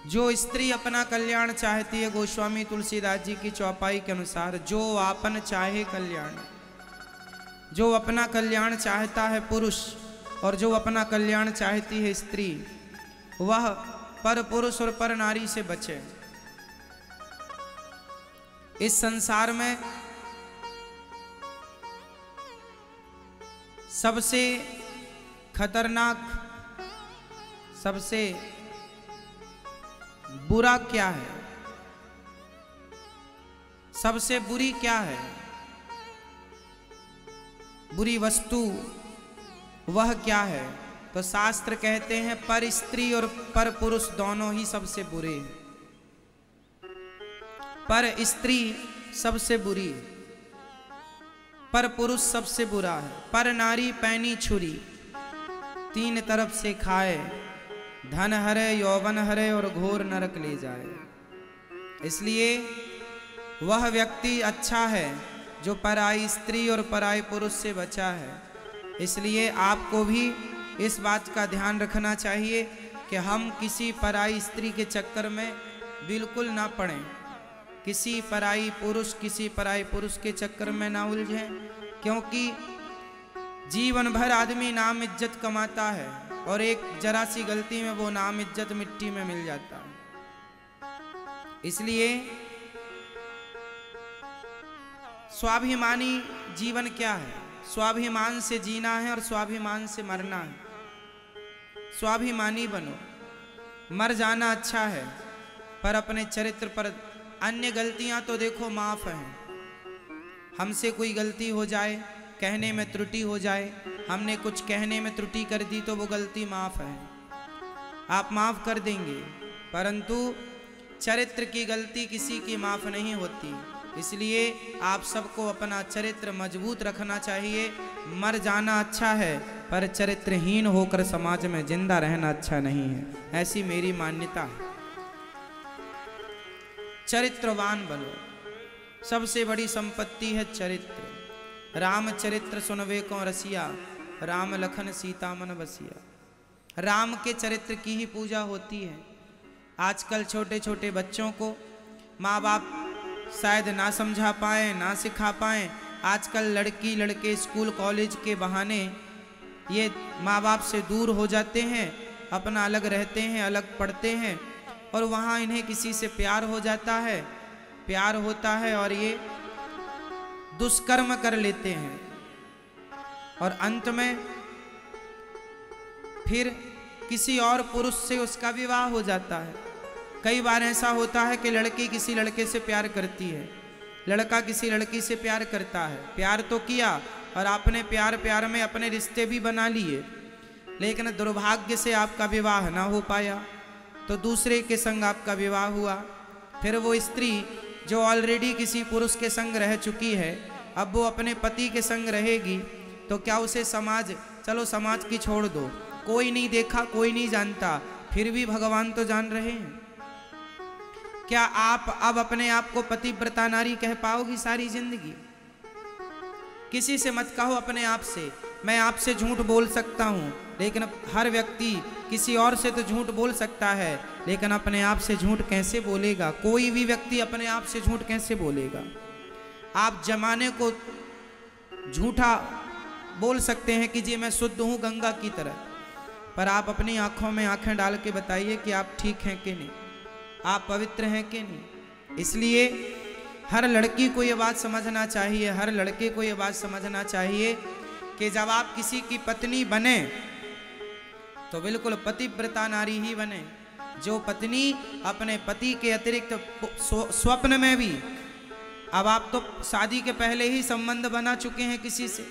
जो स्त्री अपना कल्याण चाहती है, गोस्वामी तुलसीदास जी की चौपाई के अनुसार, जो आपन चाहे कल्याण, जो अपना कल्याण चाहता है पुरुष और जो अपना कल्याण चाहती है स्त्री, वह पर पुरुष और पर नारी से बचे। इस संसार में सबसे खतरनाक, सबसे बुरा क्या है, सबसे बुरी क्या है, बुरी वस्तु वह क्या है? तो शास्त्र कहते हैं पर स्त्री और पर पुरुष दोनों ही सबसे बुरे हैं। पर स्त्री सबसे बुरी है, पर पुरुष सबसे बुरा है। पर नारी पैनी छुरी, तीन तरफ से खाए, धन हरे, यौवन हरे और घोर नरक ले जाए। इसलिए वह व्यक्ति अच्छा है जो पराई स्त्री और पराई पुरुष से बचा है। इसलिए आपको भी इस बात का ध्यान रखना चाहिए कि हम किसी पराई स्त्री के चक्कर में बिल्कुल ना पड़ें, किसी पराई पुरुष, किसी पराई पुरुष के चक्कर में ना उलझें, क्योंकि जीवन भर आदमी नाम इज्जत कमाता है और एक जरा सी गलती में वो नाम इज्जत मिट्टी में मिल जाता है। इसलिए स्वाभिमानी जीवन क्या है? स्वाभिमान से जीना है और स्वाभिमान से मरना है। स्वाभिमानी बनो। मर जाना अच्छा है पर अपने चरित्र पर, अन्य गलतियां तो देखो माफ हैं। हमसे कोई गलती हो जाए, कहने में त्रुटि हो जाए, हमने कुछ कहने में त्रुटि कर दी तो वो गलती माफ है, आप माफ कर देंगे, परंतु चरित्र की गलती किसी की माफ नहीं होती। इसलिए आप सबको अपना चरित्र मजबूत रखना चाहिए। मर जाना अच्छा है पर चरित्रहीन होकर समाज में जिंदा रहना अच्छा नहीं है, ऐसी मेरी मान्यता है। चरित्रवान बनो। सबसे बड़ी संपत्ति है चरित्र। रामचरित्र सुनवे को रसिया, राम लखन सीता मन बसिया। राम के चरित्र की ही पूजा होती है। आजकल छोटे छोटे बच्चों को माँ बाप शायद ना समझा पाए, ना सिखा पाए। आजकल लड़की लड़के स्कूल कॉलेज के बहाने ये माँ बाप से दूर हो जाते हैं, अपना अलग रहते हैं, अलग पढ़ते हैं और वहाँ इन्हें किसी से प्यार हो जाता है, प्यार होता है और ये दुष्कर्म कर लेते हैं और अंत में फिर किसी और पुरुष से उसका विवाह हो जाता है। कई बार ऐसा होता है कि लड़की किसी लड़के से प्यार करती है, लड़का किसी लड़की से प्यार करता है। प्यार तो किया और आपने प्यार प्यार में अपने रिश्ते भी बना लिए, लेकिन दुर्भाग्य से आपका विवाह ना हो पाया तो दूसरे के संग आपका विवाह हुआ। फिर वो स्त्री जो ऑलरेडी किसी पुरुष के संग रह चुकी है, अब वो अपने पति के संग रहेगी तो क्या उसे समाज, चलो समाज की छोड़ दो, कोई नहीं देखा, कोई नहीं जानता, फिर भी भगवान तो जान रहे हैं। क्या आप अब अपने आप को पतिव्रता नारी कह पाओगी सारी जिंदगी? किसी से मत कहो अपने आप से मैं आपसे झूठ बोल सकता हूं, लेकिन हर व्यक्ति किसी और से तो झूठ बोल सकता है, लेकिन अपने आप से झूठ कैसे बोलेगा? कोई भी व्यक्ति अपने आप से झूठ कैसे बोलेगा? आप जमाने को झूठा बोल सकते हैं कि जी मैं शुद्ध हूं गंगा की तरह, पर आप अपनी आंखों में आंखें डाल के बताइए कि आप ठीक हैं कि नहीं, आप पवित्र हैं कि नहीं। इसलिए हर लड़की को ये बात समझना चाहिए, हर लड़के को ये बात समझना चाहिए कि जब आप किसी की पत्नी बने तो बिल्कुल पतिव्रता नारी ही बने। जो पत्नी अपने पति के अतिरिक्त स्वप्न में भी, अब आप तो शादी के पहले ही संबंध बना चुके हैं किसी से,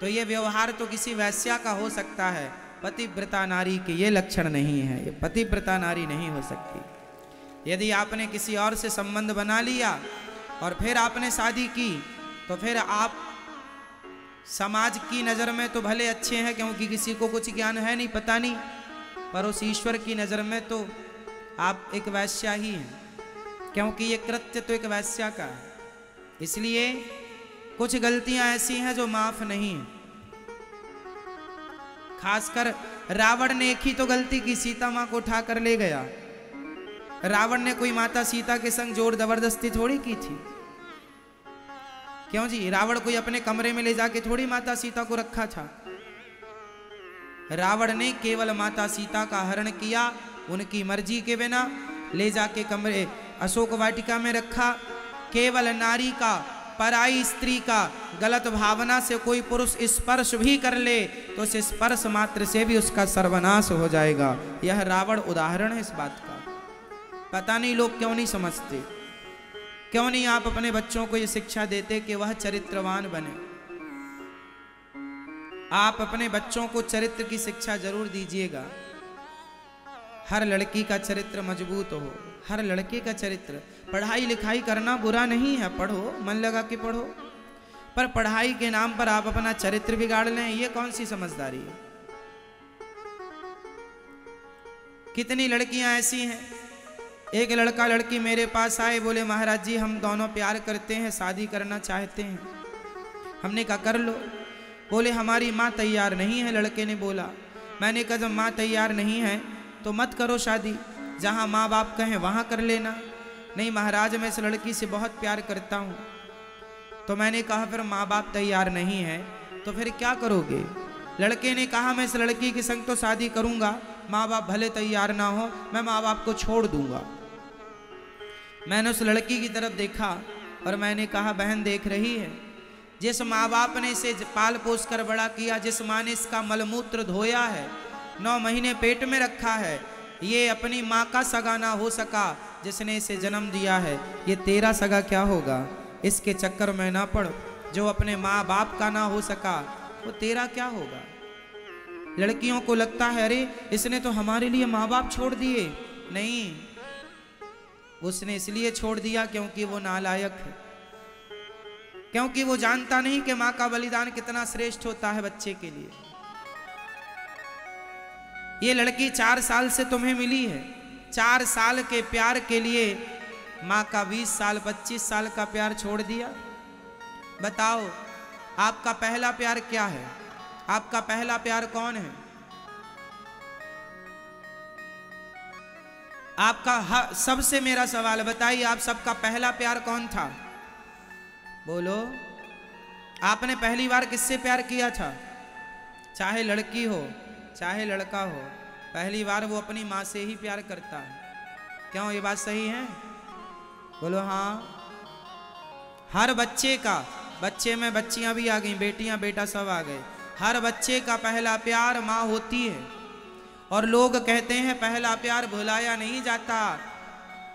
तो ये व्यवहार तो किसी वैश्या का हो सकता है, पतिव्रता नारी के ये लक्षण नहीं है, ये पतिव्रता नारी नहीं हो सकती। यदि आपने किसी और से संबंध बना लिया और फिर आपने शादी की तो फिर आप समाज की नज़र में तो भले अच्छे हैं क्योंकि किसी को कुछ ज्ञान है नहीं, पता नहीं, पर उस ईश्वर की नज़र में तो आप एक वैश्या ही हैं, क्योंकि ये कृत्य तो एक वैश्या का है। इसलिए कुछ गलतियां ऐसी हैं जो माफ नहीं है। खासकर रावण ने एक ही तो गलती की, सीता मां को उठा कर ले गया, रावण ने कोई माता सीता के संग जोर जबरदस्ती थोड़ी की थी। क्यों जी? रावण कोई अपने कमरे में ले जाके थोड़ी माता सीता को रखा था। रावण ने केवल माता सीता का हरण किया, उनकी मर्जी के बिना ले जाके कमरे अशोक वाटिका में रखा। केवल नारी का, पराई स्त्री का गलत भावना से कोई पुरुष स्पर्श भी कर ले तो उस स्पर्श मात्र से भी उसका सर्वनाश हो जाएगा। यह रावण उदाहरण है इस बात का। पता नहीं लोग क्यों नहीं समझते, क्यों नहीं आप अपने बच्चों को ये शिक्षा देते कि वह चरित्रवान बने। आप अपने बच्चों को चरित्र की शिक्षा जरूर दीजिएगा। हर लड़की का चरित्र मजबूत हो, हर लड़के का चरित्र। पढ़ाई लिखाई करना बुरा नहीं है, पढ़ो, मन लगा के पढ़ो, पर पढ़ाई के नाम पर आप अपना चरित्र बिगाड़ लें, ये कौन सी समझदारी है? कितनी लड़कियां ऐसी हैं, एक लड़का लड़की मेरे पास आए, बोले महाराज जी हम दोनों प्यार करते हैं, शादी करना चाहते हैं। हमने कहा कर लो। बोले हमारी माँ तैयार नहीं है, लड़के ने बोला। मैंने कहा जब माँ तैयार नहीं है तो मत करो शादी, जहाँ माँ बाप कहें वहाँ कर लेना। नहीं महाराज मैं इस लड़की से बहुत प्यार करता हूँ। तो मैंने कहा फिर माँ बाप तैयार नहीं है तो फिर क्या करोगे? लड़के ने कहा मैं इस लड़की के संग तो शादी करूँगा, माँ बाप भले तैयार ना हो, मैं माँ बाप को छोड़ दूंगा। मैंने उस लड़की की तरफ देखा और मैंने कहा बहन देख रही है, जिस माँ बाप ने इसे पाल पोस कर बड़ा किया, जिस माँ ने इसका मलमूत्र धोया है, 9 महीने पेट में रखा है, ये अपनी माँ का सगा ना हो सका जिसने इसे जन्म दिया है, ये तेरा सगा क्या होगा? इसके चक्कर में ना पड़। जो अपने माँ बाप का ना हो सका वो तेरा क्या होगा? लड़कियों को लगता है अरे इसने तो हमारे लिए माँ बाप छोड़ दिए। नहीं, उसने इसलिए छोड़ दिया क्योंकि वो नालायक है, क्योंकि वो जानता नहीं कि माँ का बलिदान कितना श्रेष्ठ होता है बच्चे के लिए। ये लड़की 4 साल से तुम्हें मिली है, 4 साल के प्यार के लिए माँ का 20 साल 25 साल का प्यार छोड़ दिया। बताओ आपका पहला प्यार क्या है? आपका पहला प्यार कौन है? आपका सबसे मेरा सवाल बताइए, आप सबका पहला प्यार कौन था? बोलो, आपने पहली बार किससे प्यार किया था? चाहे लड़की हो चाहे लड़का हो, पहली बार वो अपनी माँ से ही प्यार करता है। क्यों, ये बात सही है? बोलो हाँ। हर बच्चे का, बच्चे में बच्चियां भी आ गई, बेटियां बेटा सब आ गए, हर बच्चे का पहला प्यार माँ होती है। और लोग कहते हैं पहला प्यार भुलाया नहीं जाता,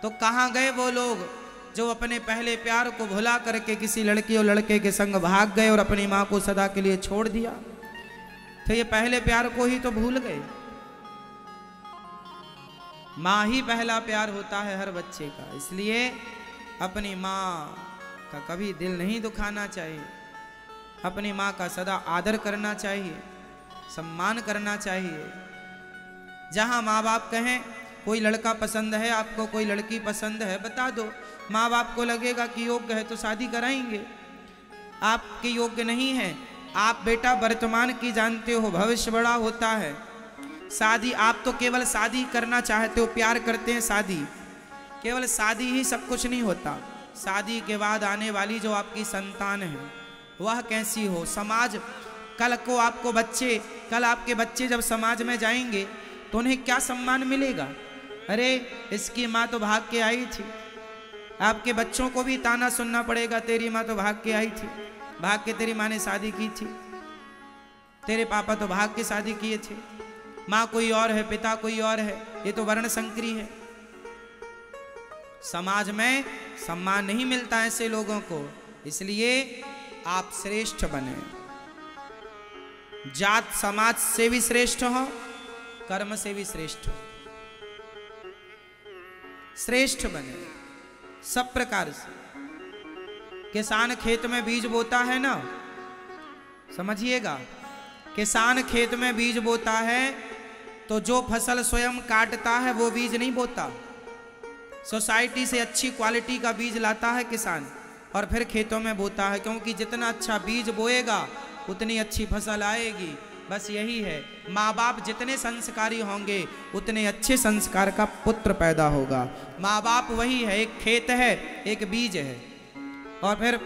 तो कहाँ गए वो लोग जो अपने पहले प्यार को भुला करके किसी लड़की और लड़के के संग भाग गए और अपनी माँ को सदा के लिए छोड़ दिया? तो ये पहले प्यार को ही तो भूल गए। माँ ही पहला प्यार होता है हर बच्चे का, इसलिए अपनी माँ का कभी दिल नहीं दुखाना चाहिए, अपनी माँ का सदा आदर करना चाहिए, सम्मान करना चाहिए। जहाँ माँ बाप कहें कोई लड़का पसंद है आपको, कोई लड़की पसंद है, बता दो। माँ बाप को लगेगा कि योग्य है तो शादी कराएंगे। आपके योग्य नहीं है, आप बेटा वर्तमान की जानते हो, भविष्य बड़ा होता है। शादी, आप तो केवल शादी करना चाहते हो, प्यार करते हैं शादी, केवल शादी ही सब कुछ नहीं होता। शादी के बाद आने वाली जो आपकी संतान है वह कैसी हो, समाज कल को आपको बच्चे, कल आपके बच्चे जब समाज में जाएंगे तो उन्हें क्या सम्मान मिलेगा? अरे इसकी माँ तो भाग के आई थी। आपके बच्चों को भी ताना सुनना पड़ेगा, तेरी माँ तो भाग के आई थी, भाग के तेरी माँ ने शादी की थी, तेरे पापा तो भाग के शादी किए थे, माँ कोई और है पिता कोई और है, ये तो वर्ण संकरी है। समाज में सम्मान नहीं मिलता ऐसे लोगों को, इसलिए आप श्रेष्ठ बने। जात समाज से भी श्रेष्ठ हो, कर्म से भी श्रेष्ठ हो, श्रेष्ठ बने सब प्रकार से। किसान खेत में बीज बोता है ना, समझिएगा, किसान खेत में बीज बोता है तो जो फसल स्वयं काटता है वो बीज नहीं बोता, सोसाइटी से अच्छी क्वालिटी का बीज लाता है किसान और फिर खेतों में बोता है, क्योंकि जितना अच्छा बीज बोएगा उतनी अच्छी फसल आएगी। बस यही है, माँ बाप जितने संस्कारी होंगे उतने अच्छे संस्कार का पुत्र पैदा होगा। माँ बाप वही है, एक खेत है, एक बीज है, और फिर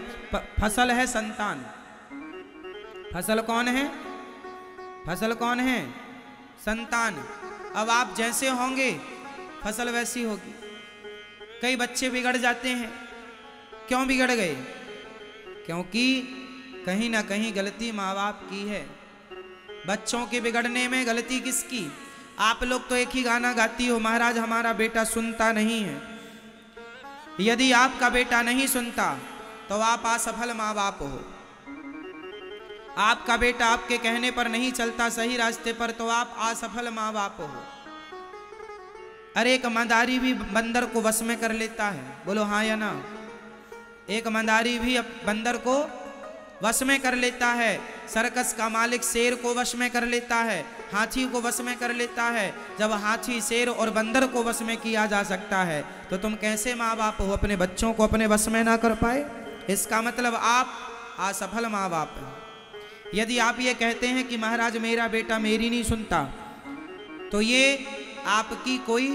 फसल है संतान। फसल कौन है? फसल कौन है? संतान। अब आप जैसे होंगे फसल वैसी होगी। कई बच्चे बिगड़ जाते हैं, क्यों बिगड़ गए? क्योंकि कहीं ना कहीं गलती माँ बाप की है। बच्चों के बिगड़ने में गलती किसकी? आप लोग तो एक ही गाना गाती हो, महाराज हमारा बेटा सुनता नहीं है। यदि आपका बेटा नहीं सुनता तो आप असफल माँ बाप हो। आपका बेटा आपके कहने पर नहीं चलता सही रास्ते पर तो आप असफल माँ बाप हो। अरे एक मदारी भी बंदर को वश में कर लेता है, बोलो हाँ या ना? एक मदारी भी बंदर को वश में कर लेता है। सर्कस का मालिक शेर को वश में कर लेता है, हाथी को वश में कर लेता है। जब हाथी, शेर और बंदर को वश में किया जा सकता है तो तुम कैसे माँ बाप हो अपने बच्चों को अपने वश में ना कर पाए? इसका मतलब आप असफल माँ बाप हैं। यदि आप ये कहते हैं कि महाराज मेरा बेटा मेरी नहीं सुनता, तो ये आपकी कोई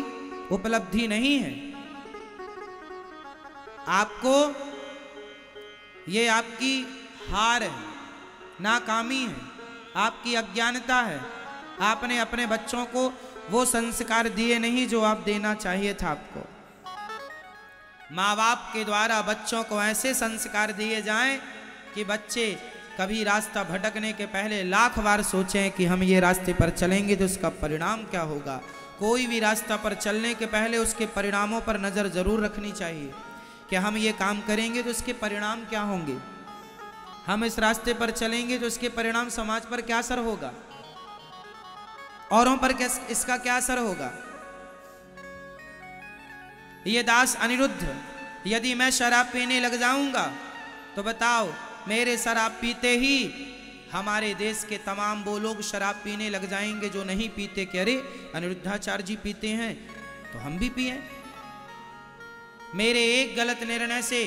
उपलब्धि नहीं है। आपको ये आपकी हार है, नाकामी है, आपकी अज्ञानता है। आपने अपने बच्चों को वो संस्कार दिए नहीं जो आप देना चाहिए था आपको। माँ बाप के द्वारा बच्चों को ऐसे संस्कार दिए जाएं कि बच्चे कभी रास्ता भटकने के पहले लाख बार सोचें कि हम ये रास्ते पर चलेंगे तो उसका परिणाम क्या होगा। कोई भी रास्ता पर चलने के पहले उसके परिणामों पर नज़र जरूर रखनी चाहिए कि हम ये काम करेंगे तो इसके परिणाम क्या होंगे। हम इस रास्ते पर चलेंगे तो इसके परिणाम समाज पर क्या असर होगा, औरों पर इसका क्या असर होगा। ये दास अनिरुद्ध, यदि मैं शराब पीने लग जाऊंगा तो बताओ, मेरे शराब पीते ही हमारे देश के तमाम वो लोग शराब पीने लग जाएंगे जो नहीं पीते कि अरे अनिरुद्धाचार्य जी पीते हैं तो हम भी पिए। मेरे एक गलत निर्णय से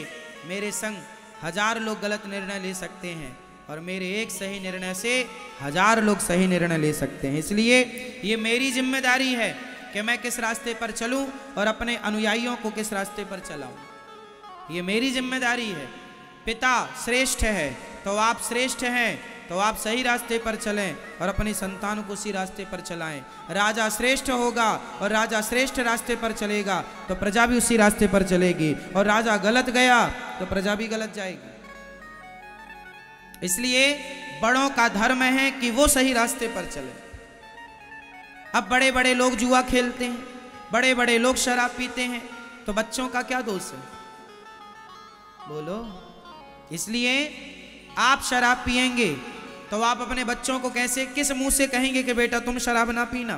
मेरे संग 1000 लोग गलत निर्णय ले सकते हैं और मेरे एक सही निर्णय से 1000 लोग सही निर्णय ले सकते हैं। इसलिए ये मेरी जिम्मेदारी है कि मैं किस रास्ते पर चलूं और अपने अनुयायियों को किस रास्ते पर चलाऊं। ये मेरी जिम्मेदारी है। पिता श्रेष्ठ है तो आप श्रेष्ठ हैं, तो आप सही रास्ते पर चलें और अपनी संतान को उसी रास्ते पर चलाएं। राजा श्रेष्ठ होगा और राजा श्रेष्ठ रास्ते पर चलेगा तो प्रजा भी उसी रास्ते पर चलेगी, और राजा गलत गया तो प्रजा भी गलत जाएगी। इसलिए बड़ों का धर्म है कि वो सही रास्ते पर चले। अब बड़े बड़े लोग जुआ खेलते हैं, बड़े बड़े लोग शराब पीते हैं, तो बच्चों का क्या दोष है? बोलो। इसलिए आप शराब पिएंगे तो आप अपने बच्चों को कैसे, किस मुंह से कहेंगे कि बेटा तुम शराब ना पीना?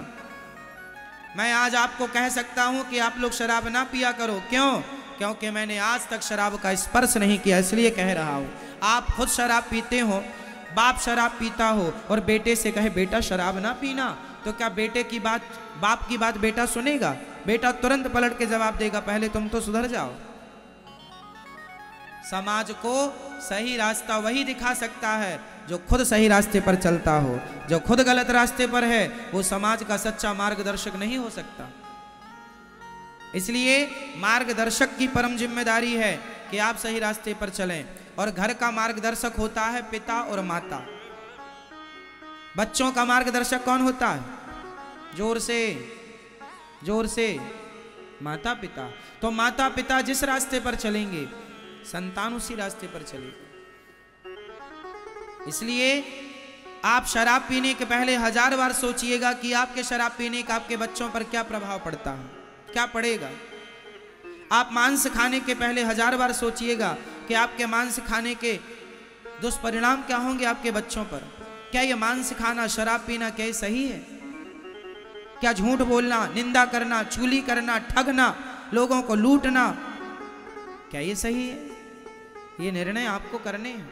मैं आज आपको कह सकता हूं कि आप लोग शराब ना पिया करो। क्यों? क्योंकि मैंने आज तक शराब का स्पर्श नहीं किया, इसलिए कह रहा हूं। आप खुद शराब पीते हो, बाप शराब पीता हो और बेटे से कहे बेटा शराब ना पीना, तो क्या बेटे की बात, बाप की बात बेटा सुनेगा? बेटा तुरंत पलट के जवाब देगा पहले तुम तो सुधर जाओ। समाज को सही रास्ता वही दिखा सकता है जो खुद सही रास्ते पर चलता हो। जो खुद गलत रास्ते पर है वो समाज का सच्चा मार्गदर्शक नहीं हो सकता। इसलिए मार्गदर्शक की परम जिम्मेदारी है कि आप सही रास्ते पर चलें, और घर का मार्गदर्शक होता है पिता और माता। बच्चों का मार्गदर्शक कौन होता है? जोर से, जोर से, माता पिता। तो माता पिता जिस रास्ते पर चलेंगे संतान उसी रास्ते पर चलेगी। इसलिए आप शराब पीने के पहले 1000 बार सोचिएगा कि आपके शराब पीने का आपके बच्चों पर क्या प्रभाव पड़ता है, क्या पड़ेगा। आप मांस खाने के पहले 1000 बार सोचिएगा कि आपके मांस खाने के दुष्परिणाम क्या होंगे आपके बच्चों पर। क्या ये मांस खाना, शराब पीना क्या ये सही है? क्या झूठ बोलना, निंदा करना, चुगली करना, ठगना, लोगों को लूटना, क्या ये सही है? ये निर्णय आपको करने हैं।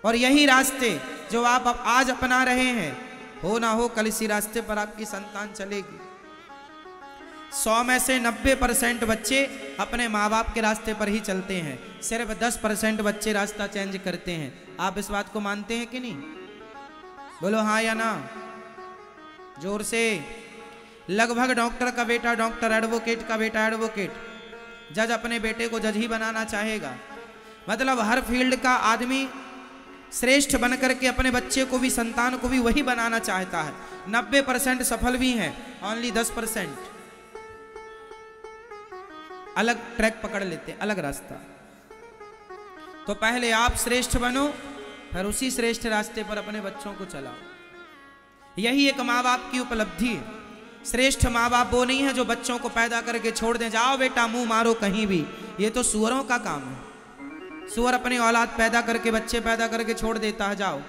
और यही रास्ते जो आप आज अपना रहे हैं, हो ना हो कल इसी रास्ते पर आपकी संतान चलेगी। 100 में से 90% बच्चे अपने माँ बाप के रास्ते पर ही चलते हैं, सिर्फ 10% बच्चे रास्ता चेंज करते हैं। आप इस बात को मानते हैं कि नहीं? बोलो हाँ या ना, जोर से। लगभग डॉक्टर का बेटा डॉक्टर, एडवोकेट का बेटा एडवोकेट, जज अपने बेटे को जज ही बनाना चाहेगा। मतलब हर फील्ड का आदमी श्रेष्ठ बनकर के अपने बच्चे को भी, संतान को भी वही बनाना चाहता है। 90% सफल भी हैं, ओनली 10% अलग ट्रैक पकड़ लेते, अलग रास्ता। तो पहले आप श्रेष्ठ बनो, फिर उसी श्रेष्ठ रास्ते पर अपने बच्चों को चलाओ। यही एक माँ बाप की उपलब्धि है। श्रेष्ठ माँ बाप वो नहीं है जो बच्चों को पैदा करके छोड़ दें, जाओ बेटा मुंह मारो कहीं भी। ये तो सुअरों का काम है। सुअर अपनी औलाद पैदा करके, बच्चे पैदा करके छोड़ देता है, जाओ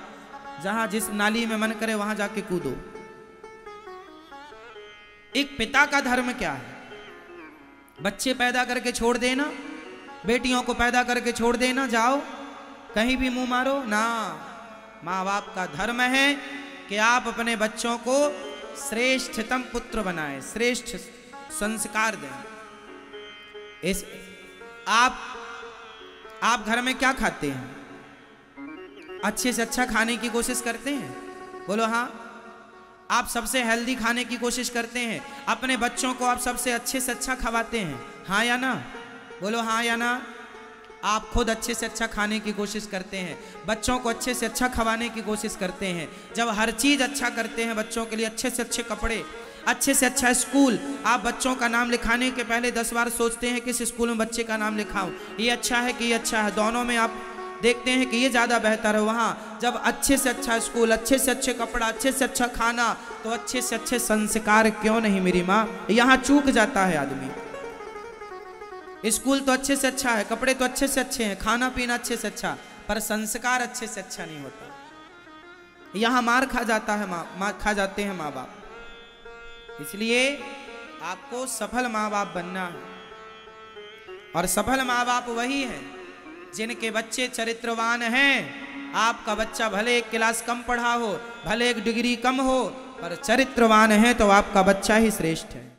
जहां जिस नाली में मन करे वहां जाके कूदो। एक पिता का धर्म क्या है? बच्चे पैदा करके छोड़ देना, बेटियों को पैदा करके छोड़ देना, जाओ कहीं भी मुंह मारो ना। माँ बाप का धर्म है कि आप अपने बच्चों को श्रेष्ठतम पुत्र बनाएं, श्रेष्ठ संस्कार दें। इस आप घर में क्या खाते हैं? अच्छे से अच्छा खाने की कोशिश करते हैं? बोलो हाँ। आप सबसे हेल्दी खाने की कोशिश करते हैं, अपने बच्चों को आप सबसे अच्छे से अच्छा खवाते हैं, हाँ या ना? बोलो हाँ या ना। आप खुद अच्छे से अच्छा खाने की कोशिश करते हैं, बच्चों को अच्छे से अच्छा खवाने की कोशिश करते हैं। जब हर चीज़ अच्छा करते हैं बच्चों के लिए, अच्छे से अच्छे कपड़े, अच्छे से अच्छा स्कूल, आप बच्चों का नाम लिखाने के पहले 10 बार सोचते हैं किस स्कूल में बच्चे का नाम लिखाऊं, ये अच्छा है कि ये अच्छा है। दोनों में आप देखते हैं कि ये ज़्यादा बेहतर है। वहाँ जब अच्छे से अच्छा स्कूल, अच्छे से अच्छे कपड़ा, अच्छे से अच्छा खाना, तो अच्छे से अच्छे संस्कार क्यों नहीं मेरी माँ? यहाँ चूक जाता है आदमी। स्कूल तो अच्छे से अच्छा है, कपड़े तो अच्छे से अच्छे हैं, खाना पीना अच्छे से अच्छा, पर संस्कार अच्छे से अच्छा नहीं होता। यहाँ मार खा जाता है, मार खा जाते हैं माँ बाप। इसलिए आपको सफल माँ बाप बनना है, और सफल माँ बाप वही है जिनके बच्चे चरित्रवान हैं। आपका बच्चा भले एक क्लास कम पढ़ा हो, भले एक डिग्री कम हो, पर चरित्रवान है तो आपका बच्चा ही श्रेष्ठ है।